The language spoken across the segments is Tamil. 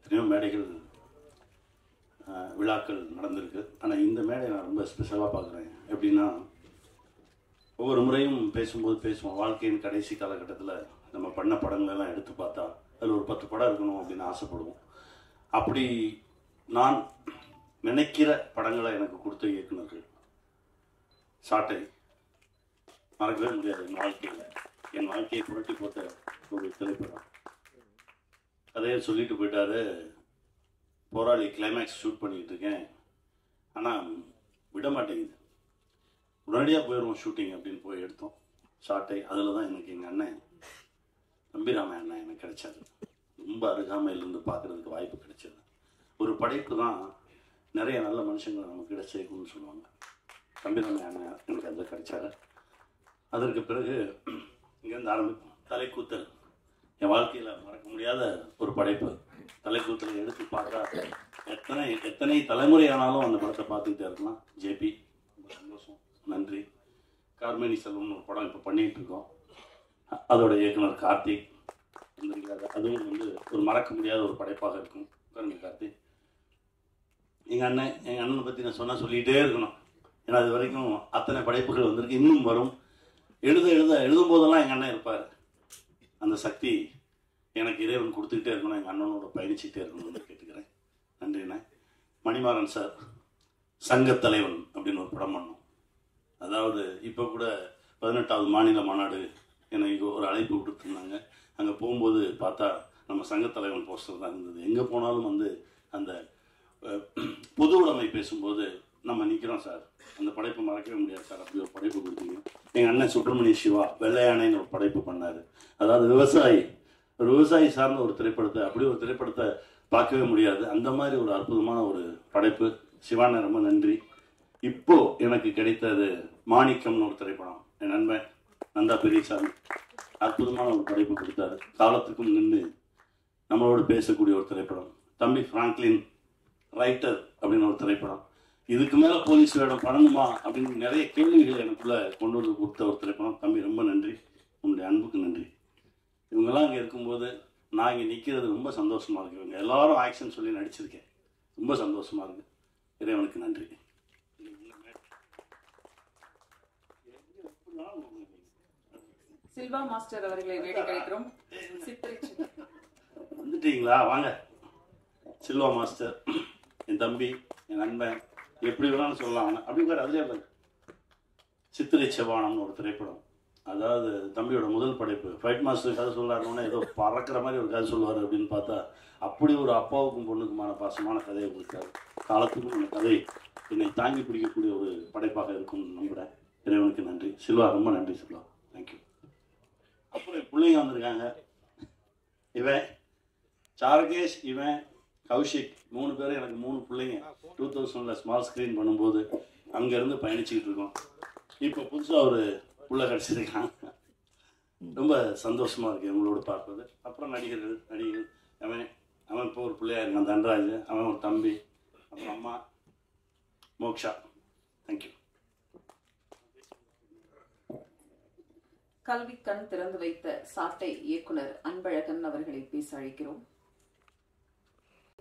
எத்தனையோ மேடைகள் விழாக்கள் நடந்திருக்கு. ஆனால் இந்த மேடை நான் ரொம்ப ஸ்பெஷலாக பார்க்குறேன். எப்படின்னா, ஒவ்வொரு முறையும் பேசும்போது பேசுவோம், வாழ்க்கையின் கடைசி காலகட்டத்தில் நம்ம பண்ண படங்களெல்லாம் எடுத்து பார்த்தா அதில் ஒரு 10 படம் இருக்கணும் அப்படின்னு ஆசைப்படுவோம். அப்படி நான் நினைக்கிற படங்களை எனக்கு கொடுத்த இயக்குனர்கள் சாட்டை மறக்கவே முடியாது. என் வாழ்க்கையை புரட்டி போட்ட ஒரு திரைப்படம். கதையை சொல்லிட்டு போயிட்டாரு. போராளி கிளைமேக்ஸ் ஷூட் பண்ணிக்கிட்டு இருக்கேன், ஆனால் விட மாட்டேங்குது. உடனடியாக போயிடுவோம் ஷூட்டிங் அப்படின்னு போய் எடுத்தோம் ஷாட்டை. அதில் தான் எனக்கு எங்கள் அண்ணன் தம்பிராமன் அண்ணன் எனக்கு கிடைச்சாரு. ரொம்ப அருகாமையிலிருந்து பார்க்குறதுக்கு வாய்ப்பு கிடைச்சது. ஒரு படைப்பு தான் நிறைய நல்ல மனுஷங்களை நமக்கு கிடைச்சிருக்குன்னு சொல்லுவாங்க. தம்பிராமன் அண்ணன் எனக்கு அதில் கிடைச்சாரு. அதற்கு பிறகு இங்கேருந்து ஆரம்பிக்கும் தலைக்கூத்தல். என் வாழ்க்கையில் மறக்க முடியாத ஒரு படைப்பு. தலைக்கூத்தலை எடுத்து பார்த்தா எத்தனை தலைமுறை ஆனாலும் அந்த படத்தை பார்த்துக்கிட்டே இருக்கலாம். ஜேபி, ரொம்ப சந்தோஷம், நன்றி. கார்மேனி செல்வம்னு ஒரு படம் இப்போ பண்ணிகிட்டு இருக்கோம். அதோட இயக்குனர் கார்த்திக், அதுவும் ஒரு மறக்க முடியாத ஒரு படைப்பாக இருக்கும். பாருங்க கார்த்திக், எங்கள் அண்ணனை பற்றி நான் சொல்லிகிட்டே இருக்கணும். ஏன்னா அது வரைக்கும் அத்தனை படைப்புகள் வந்திருக்கு, இன்னும் வரும். எழுதும் போதெல்லாம் எங்கள் அண்ணன் இருப்பார். அந்த சக்தி எனக்கு இறைவன் கொடுத்துக்கிட்டே இருக்கணும். எங்கள் அண்ணனோட பயணிச்சுக்கிட்டே இருக்கணும்னு கேட்டுக்கிறேன். நன்றிண்ணே. மணிமாறன் சார், சங்கத்தலைவன் அப்படின்னு ஒரு படம் பண்ணோம். அதாவது இப்போ கூட 18வது மாநில மாநாடு எனக்கு ஒரு அழைப்பு கொடுத்துருந்தாங்க. அங்கே போகும்போது பார்த்தா நம்ம சங்கத்தலைவன் போஸ்டர் தான் இருந்தது. எங்கே போனாலும் அந்த பொது உடைமை பேசும்போது நம்ம நிற்கிறோம் சார், அந்த படைப்பை மறக்கவே முடியாது சார். அப்படி ஒரு படைப்பு கொடுத்தீங்க. எங்கள் அண்ணன் சுப்பிரமணிய சிவா வெள்ளையானைன்னு ஒரு படைப்பு பண்ணார். அதாவது ஒரு விவசாயி சார்ந்த ஒரு திரைப்படத்தை, அப்படி ஒரு திரைப்படத்தை பார்க்கவே முடியாது. அந்த மாதிரி ஒரு அற்புதமான ஒரு படைப்பு. சிவான ரொம்ப நன்றி. இப்போ எனக்கு கிடைத்தது மாணிக்கம்னு ஒரு திரைப்படம். என் நண்பன் நந்தா பெரியசாமி அற்புதமான ஒரு படைப்பு கொடுத்தாரு. காலத்துக்கும் நின்று நம்மளோடு பேசக்கூடிய ஒரு திரைப்படம். தம்பி பிராங்க்லின் ரைட்டர் அப்படின்னு ஒரு திரைப்படம். இதுக்கு மேலே போலீஸ் வேடம் பண்ணணுமா அப்படின்னு நிறைய கேள்விகள் எனக்குள்ள கொண்டு வந்து கொடுத்த ஒரு திரைப்படம். தம்பி ரொம்ப நன்றி, உங்களுடைய அன்புக்கு நன்றி. இவங்கெல்லாம் இங்கே இருக்கும்போது நான் இங்கே நிற்கிறது ரொம்ப சந்தோஷமாக இருக்கு. இவங்க எல்லாரும் ஆக்ஷன் சொல்லி நடிச்சிருக்கேன், ரொம்ப சந்தோஷமாக இருக்கு. இறைவனுக்கு நன்றி. சில்வா மாஸ்டர் அவர்களை வேடி கிடைக்கிறோம். வந்துட்டீங்களா? வாங்க. சில்வா மாஸ்டர் என் தம்பி, என் நண்பன், எப்படி வேணாலும் சொல்லலாம். அப்படி உட்கார். அதுலேயே பாரு, சித்திரை செவ்வானம்னு ஒரு திரைப்படம். அதாவது தம்பியோட முதல் படைப்பு. ஃபைட் மாஸ்டர் கதை சொல்லாருன்னா ஏதோ பறக்கிற மாதிரி ஒரு கதை சொல்லுவார் அப்படின்னு பார்த்தா அப்படி ஒரு அப்பாவுக்கும் பொண்ணுக்குமான பாசமான கதையை கொடுத்தாரு. காலத்துக்கும் அந்த கதை என்னை தாங்கி பிடிக்கக்கூடிய ஒரு படைப்பாக இருக்கும்னு நம்புகிறேன். இறைவனுக்கு நன்றி. சில்வா ரொம்ப நன்றி சில்வா, தேங்க்யூ. அப்புறம் பிள்ளைங்க வந்திருக்காங்க. இவன் சாரகேஷ், இவன் கௌஷிக், 3 பேரும் எனக்கு 3 பிள்ளைங்க. 2000 ஸ்மால் ஸ்க்ரீன் பண்ணும்போது அங்கேருந்து பயணிச்சுக்கிட்டு இருக்கோம். இப்போ புதுசாக ஒரு புள்ள கிடச்சிருக்கான். ரொம்ப சந்தோஷமாக இருக்குது உங்களோட பார்ப்பது. அப்புறம் நடிகர்கள் அவன் இப்போ ஒரு பிள்ளையா இருக்கான், தன்ராஜ். அவன் ஒரு தம்பி. அப்புறம் அம்மா மோக்ஷா. தேங்க்யூ. கல்வி கண் திறந்து வைத்த சாட்டை இயக்குனர் அன்பழகன் அவர்களை பேச அழைக்கிறோம்.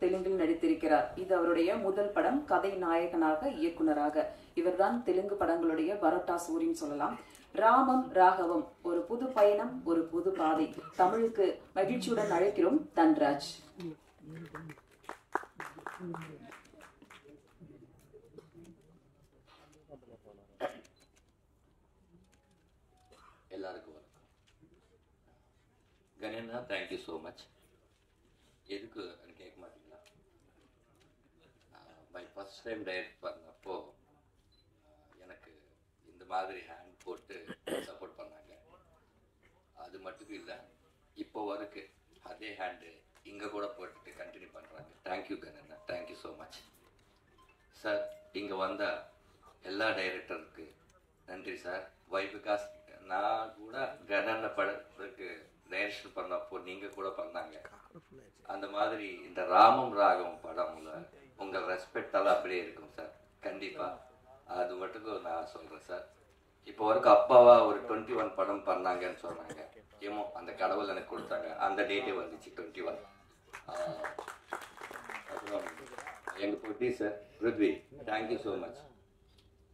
தெலுங்கில் நடித்திருக்கிறார். இது அவருடைய முதல் படம். கதை நாயகனாக, இயக்குனராக. இவர்தான் தெலுங்கு படங்களுடைய பரோட்டா சூரின்னு சொல்லலாம். ராமம் ராகவம், ஒரு புது பயணம், ஒரு புது பாதை. தமிழுக்கு மகிழ்ச்சியுடன் அழைக்கிறோம் தன்ராஜ். எல்லாருக்கும் வணக்கம். கணேனா, தேங்க்யூ ஸோ மச். எதுக்கு கேட்க மாட்டீங்களா? மை ஃபர்ஸ்ட் டைம் டைரக்ட் பண்ணப்போ எனக்கு இந்த மாதிரி ஹேண்ட் போட்டு சப்போர்ட் பண்ணாங்க. அது மட்டும் இல்லை, இப்போ வரைக்கும் அதே ஹேண்டு இங்கே கூட போட்டுட்டு கண்டினியூ பண்ணுறாங்க. தேங்க்யூ கணேனா, தேங்க்யூ ஸோ மச் சார். இங்கே வந்த எல்லா டைரக்டருக்கு நன்றி சார். வை பிகாஸ் நான் கூட கணேன படத்துக்கு டைரக்ஷன் பண்ணப்போ நீங்கள் கூட பண்ணாங்க. அந்த மாதிரி இந்த ராமம் ராகம் படம்ல உங்கள் ரெஸ்பெக்டெல்லாம் அப்படியே இருக்கும் சார். கண்டிப்பாக அது மட்டும் நான் சொல்கிறேன் சார். இப்போ வரைக்கும் அப்பாவா ஒரு 21 படம் பண்ணாங்கன்னு சொன்னாங்க. ஏமோ அந்த கடவுள் எனக்கு கொடுத்தாங்க. அந்த டேட்டே வந்துச்சு 21. எங்கள் producer Prithvi, thank you so much.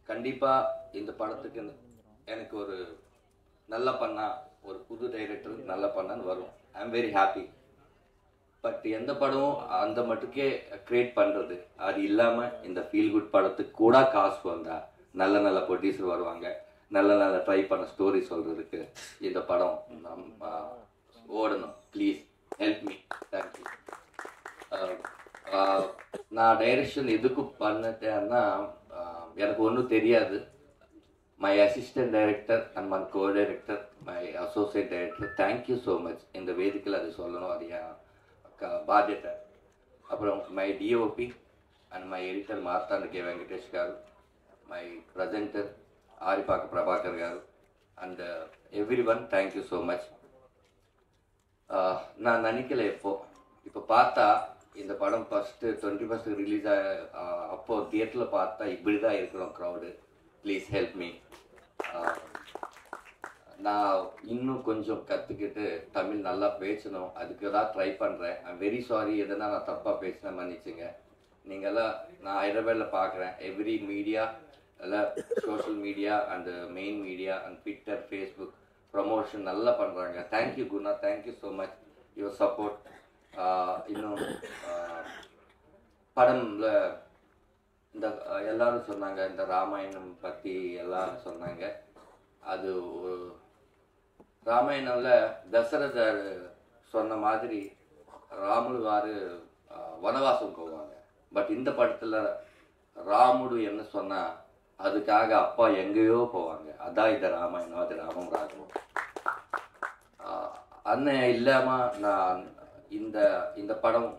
கண்டிப்பாக இந்த படத்துக்கு எனக்கு ஒரு நல்ல பண்ணா, ஒரு புது டைரக்டர் நல்ல பண்ணான்னு வரும். I am very happy. But எந்த படமும் அந்த மட்டுக்கே கிரியேட் பண்ணுறது, அது இல்லாமல் இந்த ஃபீல் குட் படத்துக்கு கூட காசு வந்தா நல்ல நல்ல ப்ரொடியூசர் வருவாங்க, நல்ல நல்ல ட்ரை பண்ண ஸ்டோரி சொல்கிறதுக்கு இந்த படம் ஓடணும். Please help me. தேங்க்யூ. நான் டைரக்ஷன் எதுக்கு பண்ணிட்டேன்னா எனக்கு ஒன்றும் தெரியாது. My assistant director and my co director, my associate director, thank you so much. இந்த வேதிக்கையில் அது சொல்லணும், அது என் బాధ్యత. அப்புறம் my DOP and my editor Marthanda K Venkatesh garu, my presenter Aripaka Prabhakar garu and everyone thank you so much. நான் நினைக்கல இப்போ பார்த்தா இந்த படம் ஃபஸ்ட்டு 21st ரிலீஸ் அப்போது தியேட்டரில் பார்த்தா இப்படி தான் இருக்கிறோம் க்ரௌடு. Please help me. நான் இன்னும் கொஞ்சம் கற்றுக்கிட்டு தமிழ் நல்லா பேசணும், அதுக்கு தான் ட்ரை பண்ணுறேன். ஐம் வெரி சாரி, எதனா நான் தப்பாக பேசினேன், மன்னிச்சுங்க. நீங்கள்லாம் நான் ஹைதராபாத்தில் பார்க்குறேன், எவ்ரி மீடியா எல்லாம் social media and main media and Twitter, Facebook promotion நல்லா பண்ணுறாங்க. Thank you Guna, thank you so much your support. இன்னும் படம்ல இந்த எல்லாரும் சொன்னாங்க, இந்த ராமாயணம் பற்றி எல்லாரும் சொன்னாங்க. அது ராமாயணம்ல தசரதர் சொன்ன மாதிரி ராமுடு வாரு வனவாசம் போவாங்க. பட் இந்த படத்தில் ராமுடு என்ன சொன்னா அதுக்காக அப்பா எங்கேயோ போவாங்க. அதான் இந்த ராமாயணம், அது ராமம் ராகவம். அண்ணன் இல்லாமல் நான் இந்த படம்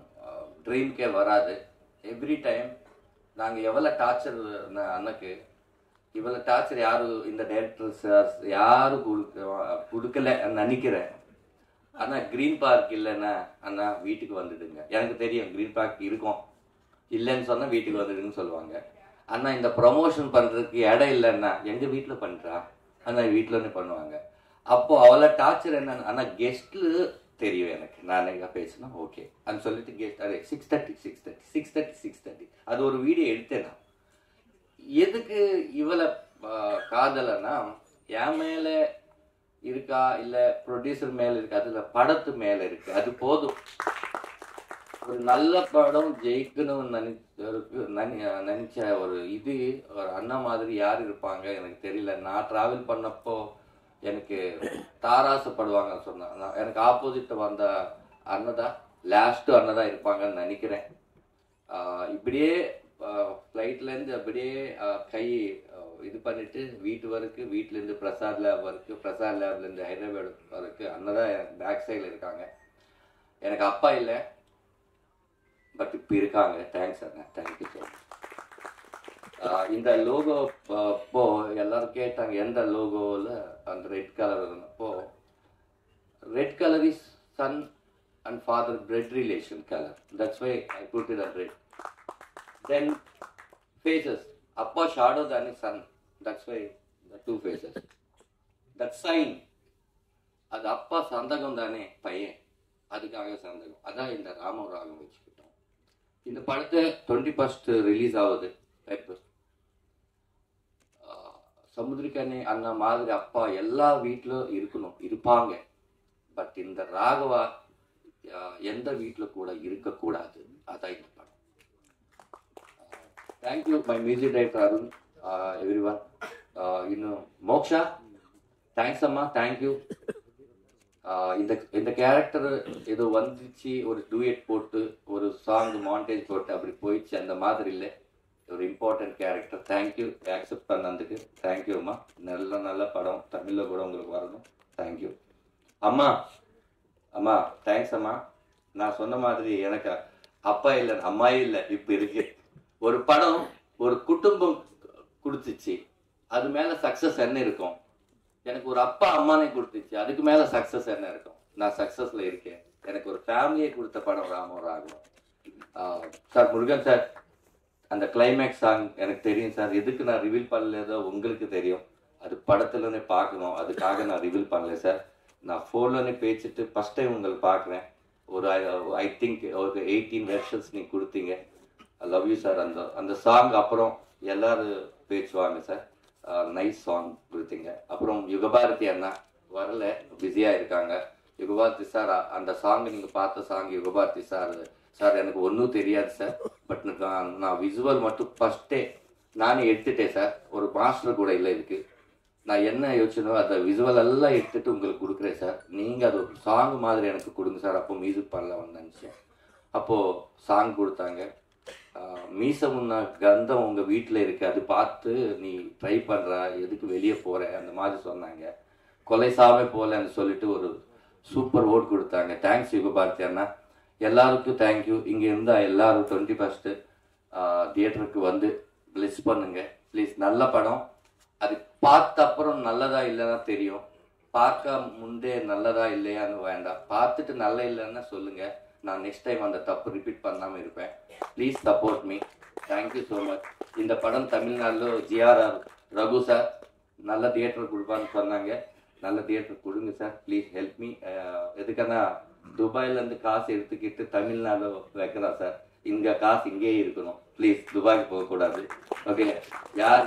ட்ரீம்கே வராது. எவ்ரி டைம் நாங்கள் எவ்வளோ டார்ச்சர் அண்ணக்கு, இவ்வளோ டார்ச்சர் யாரும் இந்த டைரக்டர்ஸ் யாரும் கொடுக்கல நினைக்கிறேன். ஆனால் க்ரீன் பார்க் இல்லைன்னா அண்ணா வீட்டுக்கு வந்துடுங்க. எனக்கு தெரியும் க்ரீன் பார்க் இருக்கும், இல்லைன்னு சொன்னால் வீட்டுக்கு வந்துடுங்கன்னு சொல்லுவாங்க. அண்ணா இந்த ப்ரமோஷன் பண்ணுறதுக்கு இடம் இல்லைன்னா எங்கள் வீட்டில் பண்ணுறா அண்ணா, வீட்டிலன்னு பண்ணுவாங்க. அப்போது அவ்வளோ டார்ச்சர் என்ன. ஆனால் கெஸ்ட்டு தெரியும் எனக்கு, நான் எங்கே பேசினா ஓகே அது சொல்லிட்டு கெஸ்ட் அது 6:30 அது ஒரு வீடியோ எடுத்தேன் நான். எதுக்கு இவ்வளோ காதலைன்னா என் மேலே இருக்கா இல்லை ப்ரொடியூசர் மேலே இருக்கா, அதில் படத்து மேலே இருக்கு, அது போதும். ஒரு நல்ல படம் ஜெயிக்கணும்னு நினைச்ச ஒரு இது ஒரு அண்ணா மாதிரி யார் இருப்பாங்க எனக்கு தெரியல. நான் ட்ராவல் பண்ணப்போ எனக்கு தாராசப்படுவாங்க சொன்னேன். எனக்கு ஆப்போசிட் வந்த அண்ணதான் லாஸ்ட்டு அண்ணதான் இருப்பாங்கன்னு நினைக்கிறேன். இப்படியே ஃப்ளைட்லேருந்து அப்படியே கை இது பண்ணிட்டு வீட்டு வரைக்கும், வீட்டிலேருந்து பிரசாத் லேப் வரைக்கும், பிரசாத் லேப்லேருந்து ஹைதராபாத் வரைக்கும் அண்ணதான் எனக்கு பேக் சைடில் இருக்காங்க. எனக்கு அப்பா இல்லை, பட் இப்போ இருக்காங்க. தேங்க்ஸ் அண்ணா, தேங்க்யூ ஸோ மச். இந்த லோகோ அப்போ எல்லாரும் கேட்டாங்க எந்த லோகோவில் அந்த ரெட் கலர் இருந்தப்போ, red colour is son and father blood relation colour, that's why I put it at red. Then faces, அப்பா ஷாடோ தானே son, that's why the 2 faces. That sign, அது அப்பா சந்தகம் தானே பையன், அதுக்காக சந்தகம். அதான் இந்த ராம ராகம் வச்சுக்கிட்டோம். இந்த படத்தை 21st ரிலீஸ் ஆகுது. இப்போ சமுத்திரிக்கனி அண்ணா மாதிரி அப்பா எல்லா வீட்டிலும் இருப்பாங்க. பட் இந்த ராகவா எந்த வீட்டில் கூட இருக்கக்கூடாது. அதான் இந்த படம். Thank you my music director Arun, every one. இன்னும் மோக்ஷா, தேங்க்ஸ் அம்மா, தேங்க்யூ. இந்த கேரக்டர் ஏதோ வந்துச்சு, ஒரு டூயட் போட்டு ஒரு சாங் மாண்டேஜ் போட்டு அப்படி போயிடுச்சு, அந்த மாதிரி இல்லை. ஒரு இம்பார்ட்டன்ட் கேரக்டர். தேங்க்யூ ஆக்செப்ட் பண்ணதுக்கு. தேங்க்யூ அம்மா. நல்ல படம் தமிழில் கூட உங்களுக்கு வரணும். தேங்க்யூ அம்மா. அம்மா தேங்க்ஸ் அம்மா. நான் சொன்ன மாதிரி எனக்கு அப்பா இல்லை, அம்மாயே இல்லை, இப்போ இருக்கு. ஒரு படம் ஒரு குடும்பம் கொடுத்துச்சு, அது மேலே சக்ஸஸ் என்ன இருக்கும்? எனக்கு ஒரு அப்பா அம்மானே கொடுத்துச்சு, அதுக்கு மேலே சக்ஸஸ் என்ன இருக்கும்? நான் சக்ஸஸில் இருக்கேன். எனக்கு ஒரு ஃபேமிலியை கொடுத்த படம் ராமோ ராகவம். சார் முருகன் சார், அந்த கிளைமேக்ஸ் சாங் எனக்கு தெரியும் சார். எதுக்கு நான் ரிவீல் பண்ணலதோ உங்களுக்கு தெரியும். அது படத்துலனே பார்க்கணும், அதுக்காக நான் ரிவீல் பண்ணல சார். நான் ஃபோன்லனே பேசிட்டு ஃபஸ்ட் டைம் உங்களை பார்க்குறேன். ஒரு ஐ திங்க் ஒரு 18 வெர்ஷன்ஸ் நீ கொடுத்தீங்க. I love you sir. அந்த சாங் அப்புறம் எல்லாரும் பேசுவாங்க சார். நைஸ் சாங் கொடுத்தீங்க. அப்புறம் யுகபாரதி அண்ணா வரல, பிஸியாக இருக்காங்க. யுகபாரதி சார் அந்த சாங் நீங்கள் பார்த்த சாங் யுகபாரதி சார் எனக்கு ஒன்றும் தெரியாது சார். பட் நான் விசுவல் மட்டும் ஃபஸ்ட்டே நானே எடுத்துட்டேன் சார். ஒரு மாஸ்டர் கூட இல்லை இதுக்கு. நான் என்ன யோசிச்சனோ அதை விசுவல் எல்லாம் எடுத்துட்டு உங்களுக்கு கொடுக்குறேன் சார். நீங்கள் அது ஒரு சாங் மாதிரி எனக்கு கொடுங்க சார். அப்போ மியூசிக் பண்ணல நினச்சேன். அப்போது சாங் கொடுத்தாங்க. மீச முன்னா கந்தம் உங்கள் வீட்டில் இருக்கு, அது பார்த்து நீ ட்ரை பண்ணுற, எதுக்கு வெளியே போகிற அந்த மாதிரி சொன்னாங்க. கொலைசாமே போகலன்னு சொல்லிட்டு ஒரு சூப்பர் ஓட் கொடுத்தாங்க. தேங்க்ஸ் யுகபாரதி அண்ணா. எல்லாருக்கும் தேங்க்யூ. இங்கே இருந்தால் எல்லாரும் 21 தியேட்டருக்கு வந்து பிளஸ் பண்ணுங்க ப்ளீஸ். நல்ல படம். அது பார்த்த அப்புறம் நல்லதா இல்லைன்னா தெரியும். பார்க்க முந்தே நல்லதா இல்லையான்னு வேண்டாம், பார்த்துட்டு நல்ல இல்லைன்னா சொல்லுங்க. நான் நெக்ஸ்ட் டைம் அந்த தப்பு ரிப்பீட் பண்ணாமல் இருப்பேன். Please support me. Thank you so much. இந்த படம் தமிழ்நாட்டில் ஜிஆர்ஆர் ரகு சார் நல்ல தியேட்டர் கொடுப்பான்னு சொன்னாங்க. நல்ல தியேட்டர் கொடுங்க சார். Please help me. எதுக்குன்னா துபாயிலேருந்து காசு எடுத்துக்கிட்டு தமிழ்நாடு வைக்கிறோம் சார். இங்கே காசு இங்கேயே இருக்கணும். ப்ளீஸ் துபாய்க்கு போகக்கூடாது. ஓகே, யார்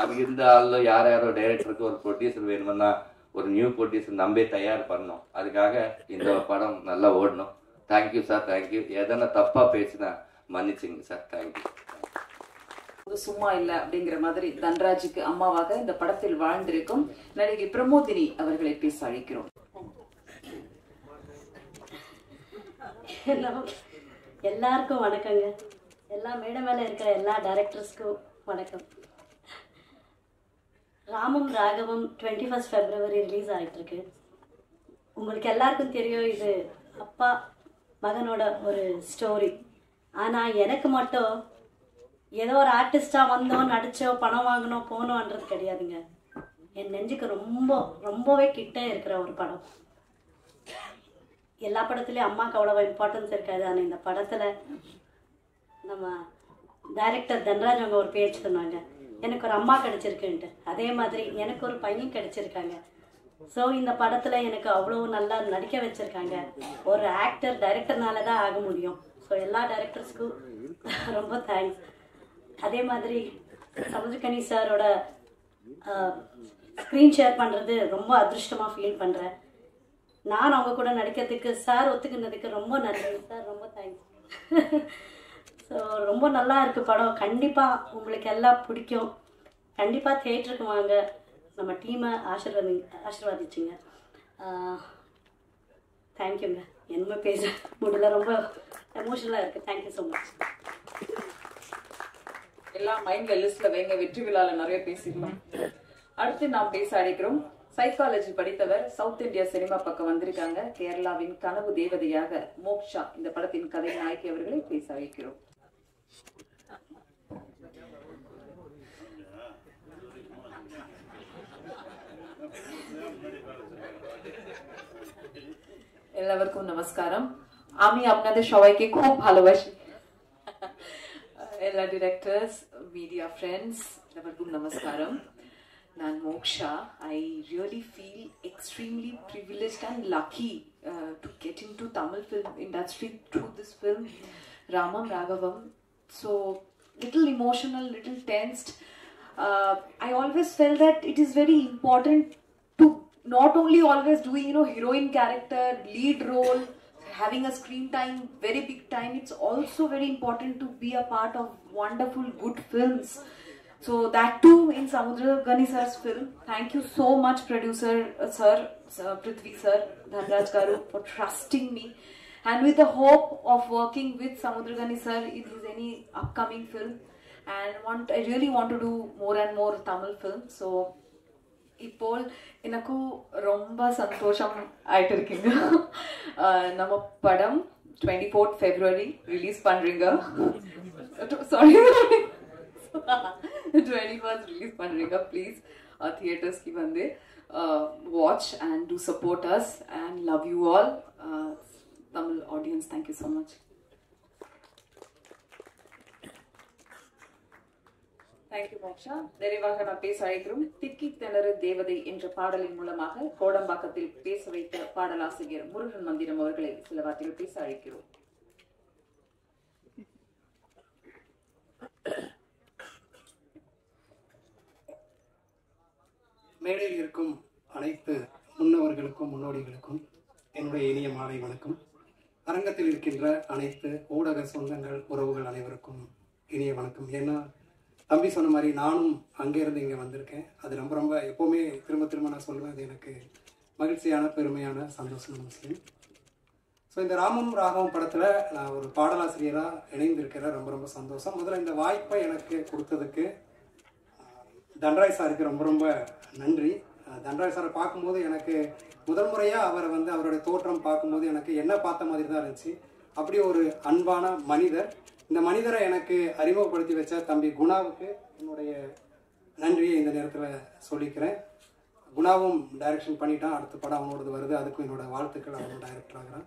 அங்கிருந்த ஆளில் யாரோ டைரக்டருக்கு ஒரு ப்ரொடியூசர் வேணும்னா ஒரு நியூ ப்ரொடியூசர் நம்பே தயார் பண்ணணும். அதுக்காக இந்த படம் நல்லா ஓடணும். Thank you sir. தேங்க்யூ. எதனா தப்பாக பேசினா மன்னிச்சுங்க சார். தேங்க்யூ. சும்மா இல்ல அப்படிங்கிற மாதிரி தன்ராஜுக்கு அம்மாவாக இந்த படத்தில் வாழ்ந்திருக்கும் நடிகை பிரமோதினி அவர்களை பேச அழைக்கிறோம். எல்லாருக்கும் வணக்கங்க. எல்லா மேடை மேலே இருக்கிற எல்லா டைரக்டர்ஸ்க்கும் வணக்கம். ராமம் ராகவம் 21 ஃபெப்ரவரி ரிலீஸ் ஆகிட்டுருக்கு. உங்களுக்கு எல்லாருக்கும் தெரியும், இது அப்பா மகனோட ஒரு ஸ்டோரி. ஆனால் எனக்கு மட்டும் ஏதோ ஒரு ஆர்டிஸ்டாக வந்தோம், நடித்தோம், பணம் வாங்கினோம், போனோன்றது கிடையாதுங்க. என் நெஞ்சுக்கு ரொம்பவே கிட்ட இருக்கிற ஒரு படம். எல்லா படத்துலேயும் அம்மாவுக்கு அவ்வளோ இம்பார்ட்டன்ஸ் இருக்காது. ஆனால் இந்த படத்தில் நம்ம டைரக்டர் தன்ராஜ் அவங்க ஒரு பேச்சு சொன்னாங்க, எனக்கு ஒரு அம்மா கிடச்சிருக்குன்ட்டு. அதே மாதிரி எனக்கு ஒரு பையன் கிடச்சிருக்காங்க. ஸோ இந்த படத்தில் எனக்கு அவ்வளோ நல்லா நடிக்க வச்சுருக்காங்க. ஒரு ஆக்டர் டைரக்டர்னால தான் ஆக முடியும். ஸோ எல்லா டைரக்டர்ஸ்க்கும் ரொம்ப தேங்க்ஸ். அதே மாதிரி சமுத்திரக்கனி சாரோட ஸ்க்ரீன் ஷேர் பண்ணுறது ரொம்ப அதிருஷ்டமாக ஃபீல் பண்ணுறேன். நான் அவங்க கூட நடிக்கிறதுக்கு சார் ஒத்துக்கினதுக்கு ரொம்ப நன்றி சார். ரொம்ப தேங்க்ஸ். ஸோ ரொம்ப நல்லா இருக்குது படம். கண்டிப்பாக உங்களுக்கு எல்லாம் பிடிக்கும். கண்டிப்பாக தியேட்டருக்கு வாங்க. நம்ம டீமை ஆசீர்வாதிச்சிங்க. தேங்க்யூங்க. என்ன பேச முடியல, ரொம்ப எமோஷனலாக இருக்குது. Thank you so much. எல்லாம் மைண்ட்ல லிஸ்ட்ல வைங்க. வெற்றி விழால நிறைய பேசிடலாம். அடுத்து நாம் பேச அழைக்கிறோம். சைக்காலஜி படித்தவர், சவுத் இந்தியா சினிமா பக்கம் வந்திருக்காங்க. கேரளாவின் கனவு தேவதையாக மோக்ஷா இந்த படத்தின் கதை நாயகி அவர்களை பேச அழைக்கிறோம். எல்லாருக்கும் நமஸ்காரம். আমি আপনাদের সবাইকে খুব ভালোবাসি. எல்லா டிரெக்டர்ஸ், மீடியா ஃப்ரெண்ட்ஸ் எல்லாருக்கும் நமஸ்காரம். நான் moksha. I really feel extremely privileged and lucky to get into Tamil film industry through this film, Ramam Raghavam. So little emotional, little tensed. I always felt that it is very important to not only always doing, heroine character, lead role, having a screen time, very big time. It's also very important to be a part of wonderful, good films. So that too in Samudragani sir's film. Thank you so much, producer sir, Prithvi sir, Dhanraj Garu, for trusting me, and with the hope of working with Samudragani sir in his any upcoming film. And I really want to do more and more Tamil films. So ഇപ്പോൾ எனக்கு ரொம்ப சந்தோஷம் ஆயிட்டு இருக்குங்க. நம்ம படம் 24th February ரிலீஸ் பண்றீங்க. சாரி 21st ரிலீஸ் பண்றீங்க. ப்ளீஸ் தியேட்டர்ஸ்க்கு வந்து watch and do support us and love you all Tamil audiences. Thank you so much. Thank you Moksha. நிறைவாக நான் பேச அழைக்கிறோம். திக்கி திணறு தேவதை என்ற பாடலின் மூலமாக கோடம்பாக்கத்தில் பேச வைத்த பாடலாசிரியர் முருகன் மந்திரம் அவர்களை சில வார்த்தைகள் பேச அழைக்கிறோம். மேடையில் இருக்கும் அனைத்து முன்னவர்களுக்கும் முன்னோடிகளுக்கும் என்னுடைய இனிய மாலை வணக்கம். அரங்கத்தில் இருக்கின்ற அனைத்து ஊடக சொந்தங்கள் உறவுகள் அனைவருக்கும் இனிய வணக்கம். ஏன்னா தம்பி சொன்ன மாதிரி நானும் அங்கேருந்து இங்கே வந்திருக்கேன். அது ரொம்ப ரொம்ப எப்போவுமே திரும்ப திரும்ப நான் சொல்லுவேன், அது எனக்கு மகிழ்ச்சியான பெருமையான சந்தோஷமான விஷயம். ஸோ இந்த ராமம் ராகவம் படத்தில் நான் ஒரு பாடலாசிரியராக இணைந்திருக்கிறேன். ரொம்ப ரொம்ப சந்தோஷம். முதல்ல இந்த வாய்ப்பை எனக்கு கொடுத்ததுக்கு தன்ராய் சாருக்கு ரொம்ப ரொம்ப நன்றி. தன்ராய் சாரை பார்க்கும்போது எனக்கு முதல் முறையாக அவரை அவருடைய தோற்றம் பார்க்கும்போது எனக்கு என்ன பார்த்த மாதிரி தான் இருந்துச்சு. அப்படி ஒரு அன்பான மனிதர். இந்த மனிதரை எனக்கு அறிமுகப்படுத்தி வச்ச தம்பி குணாவுக்கு என்னுடைய நன்றியை இந்த நேரத்தில் சொல்லிக்கிறேன். குணாவும் டைரக்ஷன் பண்ணிட்டான். அடுத்த படம் அவனோடது வருது, அதுக்கும் என்னோட வாழ்த்துக்கள். அவனோட டைரக்டர் ஆகிறான்.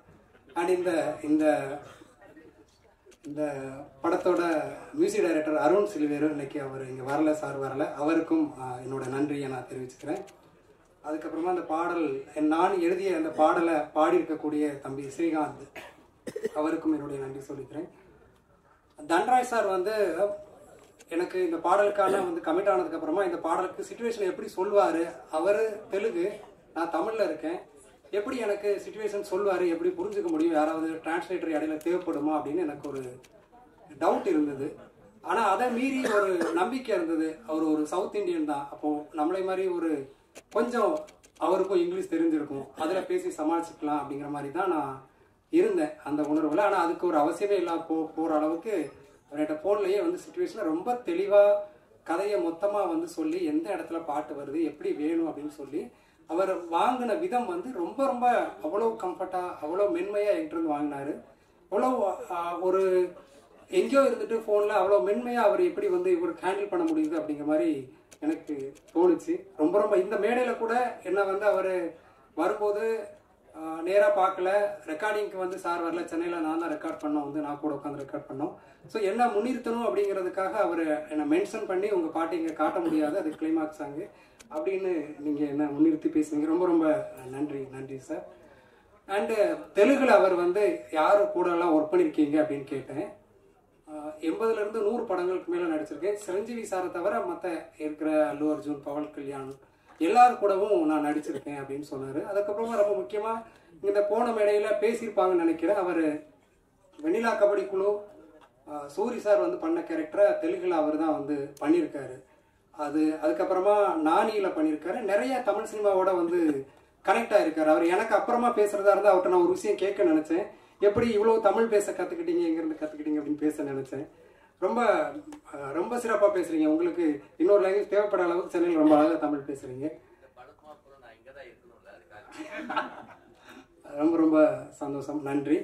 அண்ட் இந்த இந்த படத்தோட மியூசிக் டைரக்டர் அருண் சிலுவேரு இன்னைக்கு அவர் இங்கே வரல, சார் வரல. அவருக்கும் என்னோட நன்றியை நான் தெரிவிச்சுக்கிறேன். அதுக்கப்புறமா அந்த பாடல் நான் எழுதிய அந்த பாடலை பாடியிருக்கக்கூடிய தம்பி ஸ்ரீகாந்த், அவருக்கும் என்னுடைய நன்றி சொல்லிக்கிறேன். தன்ராய் சார் எனக்கு இந்த பாடலுக்கான கமிட் ஆனதுக்கு அப்புறமா இந்த பாடலுக்கு சிச்சுவேஷன் எப்படி சொல்லுவார், அவர் தெலுங்கு, நான் தமிழில் இருக்கேன், எப்படி எனக்கு சிச்சுவேஷன் சொல்லுவார், எப்படி புரிஞ்சுக்க முடியும், யாராவது டிரான்ஸ்லேட்டர் இடையில தேவைப்படுமா அப்படின்னு எனக்கு ஒரு டவுட் இருந்தது. ஆனால் அதை மீறி ஒரு நம்பிக்கை இருந்தது. அவர் ஒரு சவுத் இண்டியன் தான். அப்போது நம்மளை மாதிரி ஒரு கொஞ்சம் அவருக்கும் இங்கிலீஷ் தெரிஞ்சிருக்கும், அதில் பேசி சமாளிச்சுக்கலாம் அப்படிங்கிற மாதிரி தான் நான் இருந்தேன் அந்த உணர்வில். ஆனால் அதுக்கு ஒரு அவசியமே இல்லை. போகிற அளவுக்கு அவர்கிட்ட ஃபோன்லேயே சிச்சுவேஷனை ரொம்ப தெளிவாக கதையை மொத்தமாக சொல்லி எந்த இடத்துல பாட்டு வருது, எப்படி வேணும் அப்படின்னு சொல்லி அவர் வாங்கின விதம் ரொம்ப ரொம்ப அவ்வளோ கம்ஃபர்ட்டாக, அவ்வளோ மென்மையாக என்கிட்ட வாங்கினார். அவ்வளோ ஒரு எங்கேயோ இருந்துட்டு ஃபோனில் அவ்வளோ மென்மையாக அவர் எப்படி இவருக்கு ஹேண்டில் பண்ண முடியுது அப்படிங்கிற மாதிரி எனக்கு தோணுச்சு. ரொம்ப ரொம்ப இந்த மேடையில் கூட என்ன அவர் வரும்போது நேராக பார்க்கல, ரெக்கார்டிங்க்கு சார் வரல, சென்னையில் நான் தான் ரெக்கார்ட் பண்ணோம், நான் கூட உட்காந்து ரெக்கார்ட் பண்ணோம். ஸோ என்ன முன்னிறுத்தணும் அப்படிங்கிறதுக்காக அவர் என்னை மென்ஷன் பண்ணி உங்கள் பாட்டு இங்கே காட்ட முடியாது, அது கிளைமாக்ஸ் சாங்கு அப்படின்னு நீங்கள் என்ன முன்னிறுத்தி பேசுனீங்க. ரொம்ப ரொம்ப நன்றி சார். அண்டு தெலுங்கில் அவர் யார் கூடலாம் ஒர்க் பண்ணியிருக்கீங்க அப்படின்னு கேட்டேன். 80லேருந்து 100 படங்களுக்கு மேலே நடிச்சிருக்கேன். சிரஞ்சீவி சாரை தவிர மற்ற இருக்கிற அல்லு அர்ஜுன், பவன் கல்யாண் எல்லாரும் கூடவும் நான் நடிச்சிருக்கேன் அப்படின்னு சொன்னார். அதுக்கப்புறமா ரொம்ப முக்கியமாக இந்த போன மேடையில் பேசியிருப்பாங்கன்னு நினைக்கிறேன். அவர் வெண்ணிலா கபடி குழு சூரி சார் பண்ண கேரக்டரை தெலுங்கில் அவர் தான் பண்ணியிருக்காரு. அதுக்கப்புறமா நானியில் பண்ணியிருக்காரு. நிறைய தமிழ் சினிமாவோட கனெக்ட் ஆகிருக்காரு. அவர் எனக்கு அப்புறமா பேசுகிறதா இருந்தால் அவர்கிட்ட நான் ஒரு விஷயம் கேட்க நினச்சேன், எப்படி இவ்வளோ தமிழ் பேச கற்றுக்கிட்டீங்க, எங்கேருந்து கற்றுக்கிட்டீங்க அப்படின்னு பேச நினச்சேன். ரொம்ப ரொம்ப சிறப்பாக பேசுகிறீங்க. உங்களுக்கு இன்னொரு லாங்குவேஜ் தேவைப்பட அளவுக்கு சென்னையில் ரொம்ப அழகாக தமிழ் பேசுகிறீங்க. ரொம்ப ரொம்ப சந்தோஷம். நன்றி.